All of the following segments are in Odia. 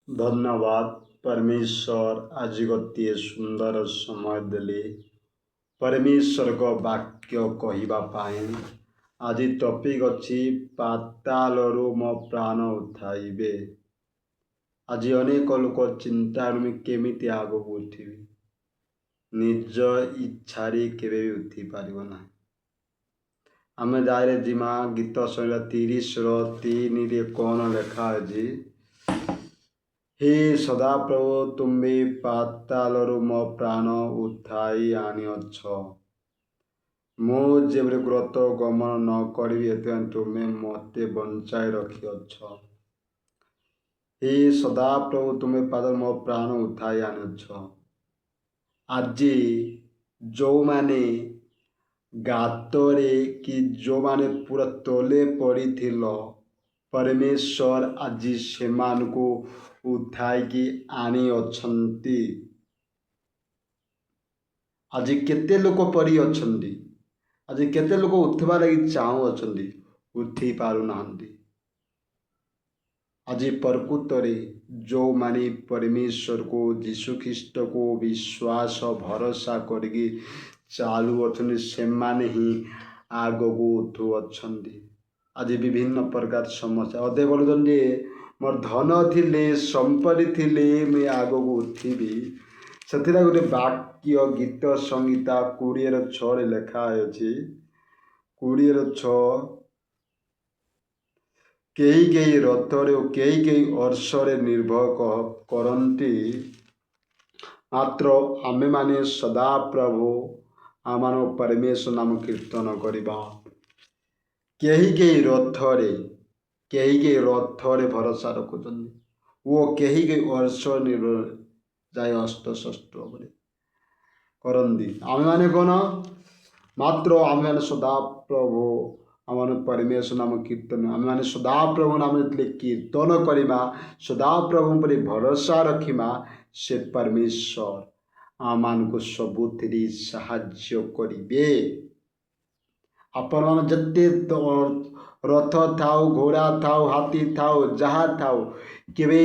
धन्यवाद परमेश्वर आज गोटे सुंदर समय देले परमेश्वर को वाक्य कहवाई। आज टॉपिक अच्छी पातालरू मो प्राण उठाइबे। आज अनेक लोक चिंता केमिति आगक उठिबी निज इच्छारे केवे भी उठी पारिबो ना। आमे दायरे जिमा गीत संहिता 30:3 रे कौन लेखा अछि? हे सदाप्रभु तुम्हे पातालरू मो प्राण उठाई आनिअछ। मु जेबरे ग्रत गमन न करिबी एथिପାଇଁ तुमे मते बंचाई रखिअछ। हे सदाप्रभु तुम्हे पाताल मो प्राण उठाई आनिअछ। आज जो माने गातरे कि जो माने पूरा तले पड़ी परमेश्वर आज से उठाई आनी अछंती। आज केते लोक पड़ी अछंती, आज केते लोक उठवा लगी चाहू अछंती, उठी पारु नाहंती। आज प्रकृतरे जो माने परमेश्वर को यीशु ख्रीष्ट को विश्वास भरोसा करके चालू अछंती से माने ही आगको उठू अछंती। आज विभिन्न प्रकार समस्या अदे बोलुछन जे मोर धन थिले संपत्ति थिले मैं आगको उठिबी। ସେଥିରେ गोटे वाक्य गीत संहिता 20:6 लेखा अछि। 20:6 केही केही रथरे और केही केही अर्शरे निर्भर करती, मात्र आमे माने सदा प्रभु आमान परमेश्वर नाम कीर्तन करिबा। केही केही रथरे भरोसा रखुछन् वो केही केही अर्श निर्भर जाए अष्ट षष्ठ करती। आमे माने कौन? मात्र आमे माने सदा प्रभु आम परमेश्वर नाम कीर्तन, आमे माने सदा प्रभु नाम कीर्तन करिमा, सदा प्रभु पर भरोसा रखिमा। से परमेश्वर आमान को सबुथिरे साहाय्य करिबे। आपण मान जत्ते रथ थाउ, घोड़ा थाउ, हाथी थाउ, जहा थाउ, केवे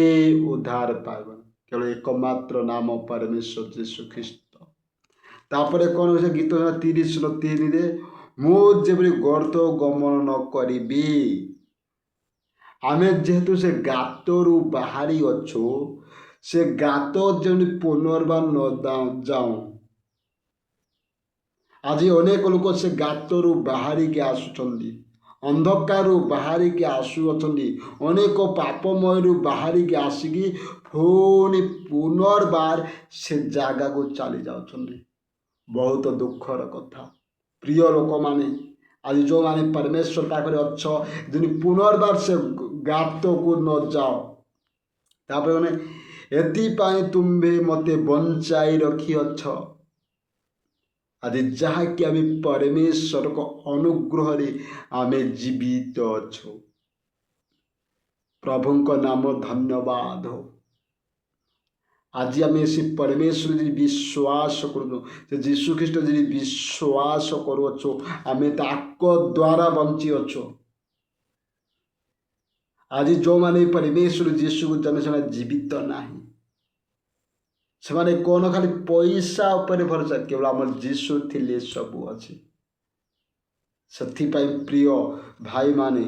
उद्धार पाइबा केवल एकमात्र नाम परमेश्वर यीशु ख्रीष्ट। तापरे कौन हो गीत 30:3 रे मु जेबरी गर्त गमन न करिबी। आमे जेहेतु से गातरू बाहरी अच्छो, से गात जमी पुनर्बार न जाऊं। आज अनेक लोक से गातरू बाहरी के आसुचंदी, अंधकारु बाहरी के आसुअछंदी, अनेक पापमयरू बाहरी के आसिकी पुणी पुनर्बार से जागा को चली जाउछंदी। बहुत दुखर कथा प्रिय लोक माने आज जो माने परमेश्वर पाखरे अच्छ यदि पुनर्बार से गात को न जाओ। तापर माने एथिपाई तुम्भे मते बंचाई रखिअछ। आज जहाँकि आमे परमेश्वर को अनुग्रह रे आमे जीवित अच्छो। प्रभु को नाम धन्यवाद हो। आज आम से परमेश्वर जी विश्वास करूँ, यीशु ख्रीष्ट जी विश्वास करूँ, आम ताक द्वारा बंची अच्छो। आज जो माने परमेश्वर यीशु को जने से जीवित नाही, से माने कौन खाली पैसा ऊपर भरोसा, केवल आम यीशु थिले सबू अच्छी। ସେଥିପାଇଁ ପ୍ରିୟ ଭାଇମାନେ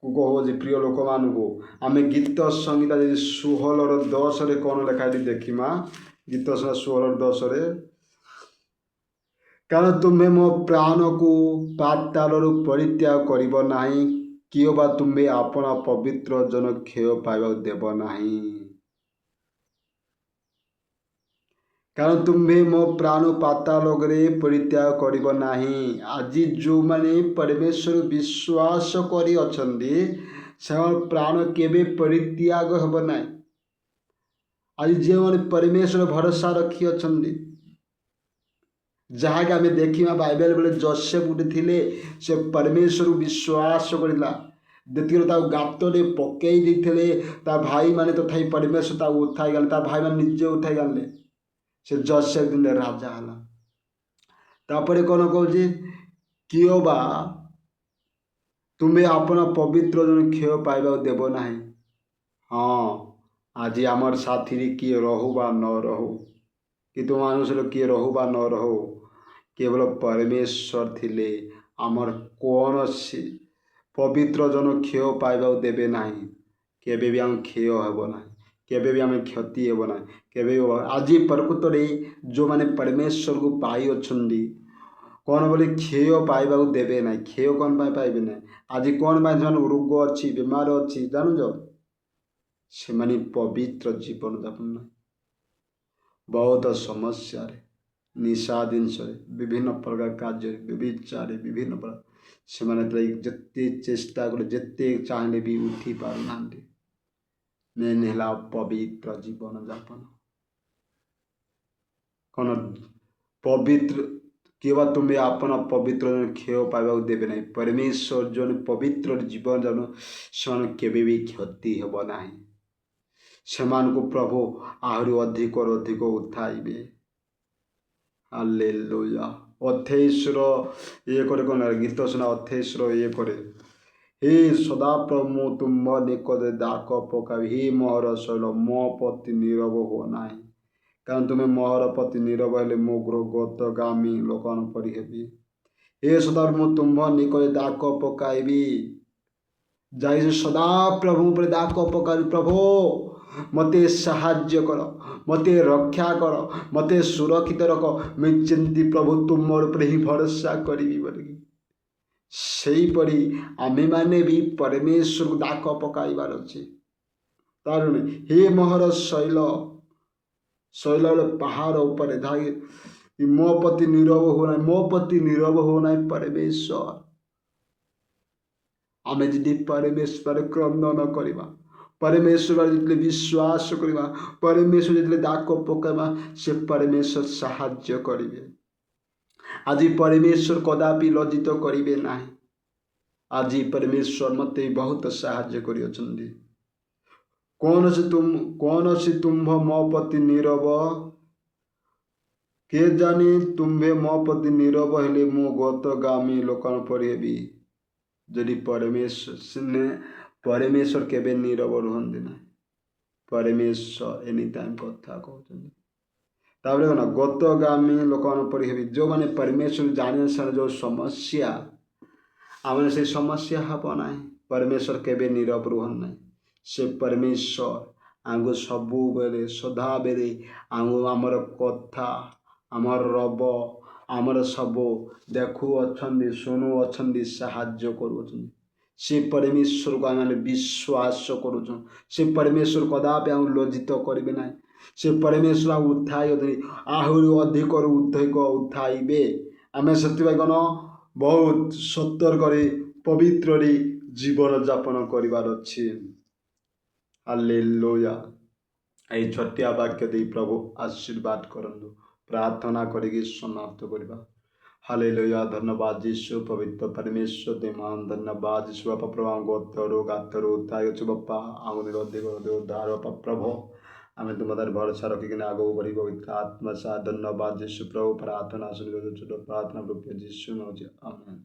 କହୁଛି, ପ୍ରିୟ ଲୋକମାନଙ୍କୁ ଆମେ ଗୀତ ସଂହିତା 16:10 କ'ଣ ଲେଖା ଏଠି ଦେଖିମା। ଗୀତ ସଂହିତା 16:10 କାରଣ ତୁମେ ମୋ ପ୍ରାଣକୁ ପାତାଳରୁ ପରିତ୍ୟାଗ କରିବ ନାହିଁ, କିଏ ବା ତୁମେ ଆପଣା ପବିତ୍ର ଜନ କ୍ଷୟ ପାଇବାକୁ ଦେବ ନାହିଁ। कारण तुम्हें मो प्राण पातालरे परित्याग करिब नाही। आज जो माने परमेश्वर विश्वास करी अछंदी से प्राण केबे परित्याग हब नाही। आज जे माने परमेश्वर भरोसा रखी अछंदी, जहाँ के आमे देखिमा बाइबल बेले जोसेफ गुटे थिले, से परमेश्वर विश्वास करिला, देखिरो ता गातरे पकई देथिले, ता भाई माने तथापि परमेश्वर ता उठाई गले, ता भाई माने निजे उठाई गले, से जोसेफ दिन राजा हला। तापरे कौन कहूँ, कियो बा तुम्हें अपना पवित्र जन क्षय पाइबा देव नाही। हाँ, ଆଜି ଆମର ସାଥିରେ କିଏ ରହୁ ବା ନ ରହୁ, କିନ୍ତୁ মানুষର କିଏ ରହୁ ବା ନ ରହୁ, କେବଳ ପରମେଶ୍ୱର ଥିଲେ ଆମର କୌଣସି ପବିତ୍ର ଜନ କ୍ଷୟ ପାଇବାକୁ ଦେବେ ନାହିଁ। କେବେ ବି ଆମେ କ୍ଷୟ ହେବ ନାହିଁ, କେବେ ବି ଆମେ କ୍ଷତି ହେବ ନାହିଁ, କେବେ ବି ଆଜି ପ୍ରକୃତରେ ଯେଉଁମାନେ ପରମେଶ୍ୱରକୁ ପାଇଅଛନ୍ତି କ'ଣ ବୋଲି କ୍ଷୟ ପାଇବାକୁ ଦେବେ ନାହିଁ। କ୍ଷୟ କ'ଣ ପାଇଁ ପାଇବେ ନାହିଁ? ଆଜି କ'ଣ ପାଇଁ ସେମାନଙ୍କୁ ରୋଗ ଅଛି, ବେମାର ଅଛି ଜାଣୁଛ? ସେମାନେ ପବିତ୍ର ଜୀବନଯାପନ ନାହିଁ, ବହୁତ ସମସ୍ୟାରେ, ନିଶା ଜିନିଷରେ, ବିଭିନ୍ନ ପ୍ରକାର କାର୍ଯ୍ୟରେ, ବ୍ୟବଚାରରେ, ବିଭିନ୍ନ ପ୍ରକାର ସେମାନେ ଯେତେ ଚେଷ୍ଟା କଲେ ଯେତେ ଚାହିଁଲେ ବି ଉଠି ପାରୁନାହାନ୍ତି। ମେନ୍ ହେଲା ପବିତ୍ର ଜୀବନଯାପନ। କ'ଣ ପବିତ୍ର କିବା ତୁମେ ଆପଣ ପବିତ୍ର କ୍ଷୟ ପାଇବାକୁ ଦେବେ ନାହିଁ। ପରମେଶ୍ୱର ଜଣେ ପବିତ୍ର ଜୀବନଯାପନ ସେମାନେ କେବେ ବି କ୍ଷତି ହେବ ନାହିଁ। ସେମାନଙ୍କୁ ପ୍ରଭୁ ଆହୁରି ଅଧିକରୁ ଅଧିକ ଉଠାଇବେ। ହାଲେଲୁୟା। 28 କ'ଣ ଗୀତ ଶୁଣା, 28 ହେ ସଦାପ୍ରଭୁ ମୁଁ ତୁମ ନିକଟରେ ଡାକ ପକାଇବି, হে ମୋହର ଶୈଳ ମୋ ପ୍ରତି ନୀରବ ହୁଅ ନାହିଁ। କାରଣ ତୁମେ ମୋହର ପ୍ରତି ନୀରବ ହେଲେ ମୋ ଗତଗାମୀ ଲୋକମାନଙ୍କ ପରି ହେବି। ହେ ସଦାପ୍ରଭୁ ମୁଁ ତୁମ ନିକଟରେ ଡାକ ପକାଇବି, ଯାଇ ସଦାପ୍ରଭୁ ଉପରେ ଡାକ ପକାଇବି, ପ୍ରଭୁ ମୋତେ ସାହାଯ୍ୟ କର, ମୋତେ ରକ୍ଷା କର, ମୋତେ ସୁରକ୍ଷିତ ରଖ। ମୁଁ ଯେମିତି ପ୍ରଭୁ ତୁମର ଉପରେ ହିଁ ଭରସା କରିବି ବୋଲିକି, ସେହିପରି ଆମେମାନେ ବି ପରମେଶ୍ୱରକୁ ଡାକ ପକାଇବାର ଅଛି। ତାର ହେ ମୋହର ଶୈଳ, ଶୈଳ ପାହାଡ଼ ଉପରେ ଧାଇ ମୋ ପ୍ରତି ନୀରବ ହୁଅ ନାହିଁ, ମୋ ପ୍ରତି ନୀରବ ହୁଅ ନାହିଁ ପରମେଶ୍ୱର। ଆମେ ଯଦି ପରମେଶ୍ୱର କ୍ରନ୍ଦନ କରିବା, ପରମେଶ୍ୱର ଯେତେବେଳେ ବିଶ୍ୱାସ କରିବା, ପରମେଶ୍ୱର ଯେତେବେଳେ ଡାକ ପକାଇବା, ସେ ପରମେଶ୍ୱର ସାହାଯ୍ୟ କରିବେ। ଆଜି ପରମେଶ୍ୱର କଦାପି ଲଜ୍ଜିତ କରିବେ ନାହିଁ। ଆଜି ପରମେଶ୍ୱର ମୋତେ ବହୁତ ସାହାଯ୍ୟ କରିଅଛନ୍ତି। କୌଣସି ତୁମ୍ଭ ମୋ ପ୍ରତି ନୀରବ, କେଜାଣି ତୁମ୍ଭେ ମୋ ପ୍ରତି ନୀରବ ହେଲେ ମୁଁ ଗତଗାମୀ ଲୋକଙ୍କ ପରି ହେବି। ଯଦି ପରମେଶ୍ୱର କେବେ ନୀରବ ରୁହନ୍ତି ନାହିଁ। ପରମେଶ୍ୱର ଏନି ଟାଇମ୍ କଥା କହୁଛନ୍ତି। ତାପରେ କ'ଣ ଗତଗାମୀ ଲୋକମାନଙ୍କ ପରି ହେବି। ଯେଉଁମାନେ ପରମେଶ୍ୱର ଜାଣିବେ ସେମାନେ ଯେଉଁ ସମସ୍ୟା, ଆମେ ସେଇ ସମସ୍ୟା ହେବ ନାହିଁ। ପରମେଶ୍ୱର କେବେ ନୀରବ ରୁହନ୍ତି ନାହିଁ। ସେ ପରମେଶ୍ୱର ଆମକୁ ସବୁବେଳେ ସଦାବେଳେ ଆମର କଥା, ଆମର ରବ, ଆମର ସବୁ ଦେଖୁଅଛନ୍ତି, ଶୁଣୁଅଛନ୍ତି, ସାହାଯ୍ୟ କରୁଅଛନ୍ତି। ସେ ପରମେଶ୍ୱରକୁ ଆମେ ବିଶ୍ୱାସ କରୁଛୁ। ସେ ପରମେଶ୍ୱର କଦାପି ଆମକୁ ଲଜ୍ଜିତ କରିବେ ନାହିଁ। ସେ ପରମେଶ୍ୱର ଉଠାଇ ଆହୁରି ଅଧିକରୁ ଅଧିକ ଉଠାଇବେ। ଆମେ ସେଥିପାଇଁ କ'ଣ ବହୁତ ସତର୍କରେ ପବିତ୍ରରେ ଜୀବନଯାପନ କରିବାର ଅଛି। ହାଲେଲୁୟା। এই ଛୋଟିଆ ବାକ୍ୟ ଦେଇ ପ୍ରଭୁ ଆଶୀର୍ବାଦ କରନ୍ତୁ। ପ୍ରାର୍ଥନା କରିକି ସମାପ୍ତ କରିବା। ହାଲେଲୁୟା। ଧନ୍ୟବାଦ ଯୀଶୁ, ପବିତ୍ର ପରମେଶ୍ୱର ଦେ ମହାନ ଧନ୍ୟବାଦ ଯୀଶୁ ବାପା, ପ୍ରଭୁ ଆମକୁ ଗାତରୁ ଉଠାଇ ଅଛୁ ବାପା, ଆମକୁ ଅଧିକ ଉଦ୍ଧାର ବାପା ପ୍ରଭୁ। ଆମେ ତୁମ ଦ୍ୱାରା ଭରସା ରଖିକିନା ଆଗକୁ ବଢ଼ି ପବିତ୍ର ଆତ୍ମା ସାହା ଧନ୍ୟବାଦ ଯୀଶୁ ପ୍ରଭୁ। ପ୍ରାର୍ଥନା ଶୁଣିବାକୁ ଛୋଟ ପ୍ରାର୍ଥନା ପ୍ରଭୁ ଯୀଶୁ ନଉଛି। ଆମେନ୍।